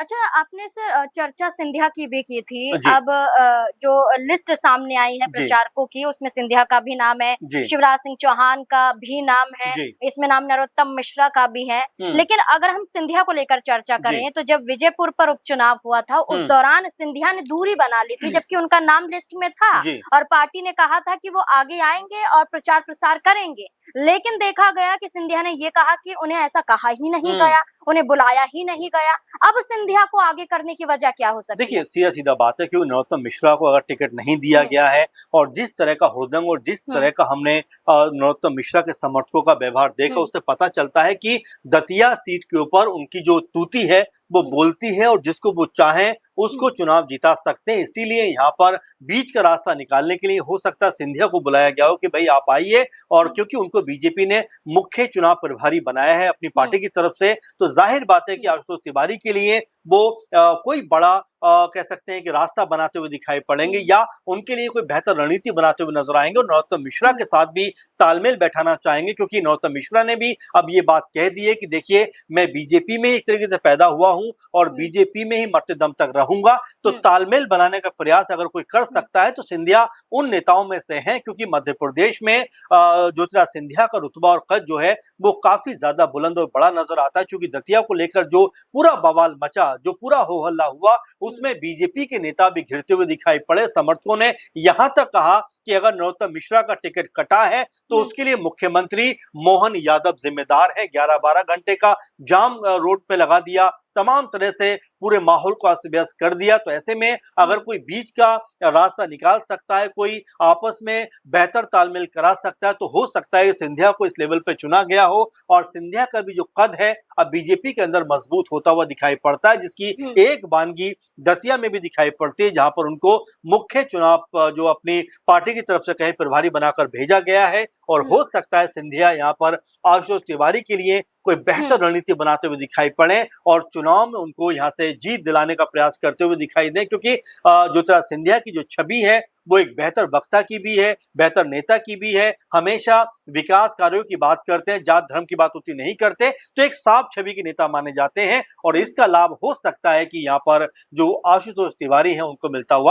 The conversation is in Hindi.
अच्छा, आपने सर चर्चा सिंधिया की भी की थी। जी। अब जो लिस्ट सामने आई है जी। प्रचारकों की, उसमें सिंधिया का भी नाम है, जी। शिवराज सिंह चौहान का भी नाम है, जी। इसमें नाम नरोत्तम मिश्रा का भी है। हुँ। लेकिन अगर हम सिंधिया को लेकर चर्चा जी। करें, तो जब विजयपुर पर उपचुनाव हुआ था, उस हुँ। दौरान सिंधिया ने दूरी बना ली थी, जबकि उनका नाम लिस्ट में था जी। और पार्टी ने कहा था कि वो आगे आएँगे और प्रचार-प्रसार करेंगे। लेकिन देखा गया कि सिंधिया ने ये कहा कि उन्हें ऐसा कहा ही नहीं हुँ। गया, उन्हें बुलाया ही नहीं गया। अब सिंधिया को आगे करने की वजह क्या हो सकती है? देखिए, सीधा-सीधा बात है कि नरोत्तम मिश्रा को अगर टिकट नहीं दिया हुँ, गया है और जिस तरह का हुड़दंग और जिस हुँ, तरह का हमने नरोत्तम मिश्रा के समर्थकों का व्यवहार देखा, हुँ, उससे पता चलता है कि दतिया सीट के ऊपर उनकी जो तूती है, वो हुँ, बोलती है और जिसको वो चाहें, हुँ, उसको चुनाव जिता सकते हैं। इसीलिए यहाँ पर बीच का रास्ता निकालने के लिए हो सकता है सिंधिया को बुलाया गया हो कि भई आप आइए, और हुँ, क्योंकि उनको बीजेपी ने मुख्य चुनाव प्रभारी बनाया है अपनी हुँ, पार्टी की तरफ से, तो ज़ाहिर बात है कि हुँ, आशुतोष तिवारी के लिए वो कोई बड़ा कह सकते हैं कि रास्ता बनाते हुए दिखाई पड़ेंगे, हुँ, या उनके लिए कोई बेहतर रणनीति बनाते हुए नजर आएंगे और नरोत्तम मिश्रा हुँ, के साथ भी तालमेल बैठाना चाहेंगे, क्योंकि नरोत्तम मिश्रा ने भी अब ये बात कह दी है कि देखिए, मैं बीजेपी में एक तरीके से पैदा हुआ हूं और हुँ, बीजेपी में ही मरते दम तक रहूंगा। तो हुँ, तालमेल बनाने का प्रयास अगर कोई कर हुँ, सकता है तो सिंधिया उन नेताओं में से हैं, क्योंकि मध्य प्रदेश में ज्योतिरादित्य सिंधिया का रुतबा और कद जो है वो काफी ज्यादा बुलंद और बड़ा नजर आता है। क्योंकि दतिया को लेकर जो पूरा बवाल मचा, जो पूरा हो हल्ला हुआ, हुँ, उसमें बीजेपी के नेता भी घिरते हुए दिखाई पड़े। समर्थकों ने यहां तक कहा कि अगर नरोत्तम मिश्रा का टिकट कटा है तो हुँ, उसके लिए मुख्यमंत्री मोहन यादव जिम्मेदार है। 11-12 घंटे का जाम रोड पे लगा दिया, तमाम तरह से पूरे माहौल को अस्त व्यस्त कर दिया। तो ऐसे में अगर हुँ, कोई बीच का रास्ता निकाल सकता है, कोई आपस में बेहतर तालमेल करा सकता है, तो हो सकता है सिंधिया को इस लेवल पे चुना गया हो। और सिंधिया का भी जो कद है अब बीजेपी के अंदर मजबूत होता हुआ दिखाई पड़ता है, जिसकी हुँ, एक बानगी दतिया में भी दिखाई पड़ती है, जहां पर उनको मुख्य चुनाव जो अपनी पार्टी की तरफ से कहीं प्रभारी बनाकर भेजा गया है। और हुँ, हो सकता है सिंधिया यहाँ पर आशुतोष तिवारी के लिए कोई बेहतर हुँ, रणनीति बनाते हुए दिखाई पड़े और चुनाव में उनको यहाँ से जीत दिलाने का प्रयास करते हुए दिखाई दे, क्योंकि ज्योतिरादित्य सिंधिया की जो छवि है वो एक बेहतर वक्ता की भी है, बेहतर नेता की भी है। हमेशा विकास कार्यों की बात करते हैं, जात धर्म की बात उतनी नहीं करते, तो एक साफ छवि के नेता माने जाते हैं। और हुँ। इसका लाभ हो सकता है कि यहाँ पर जो आशुतोष तिवारी हैं उनको मिलता हुआ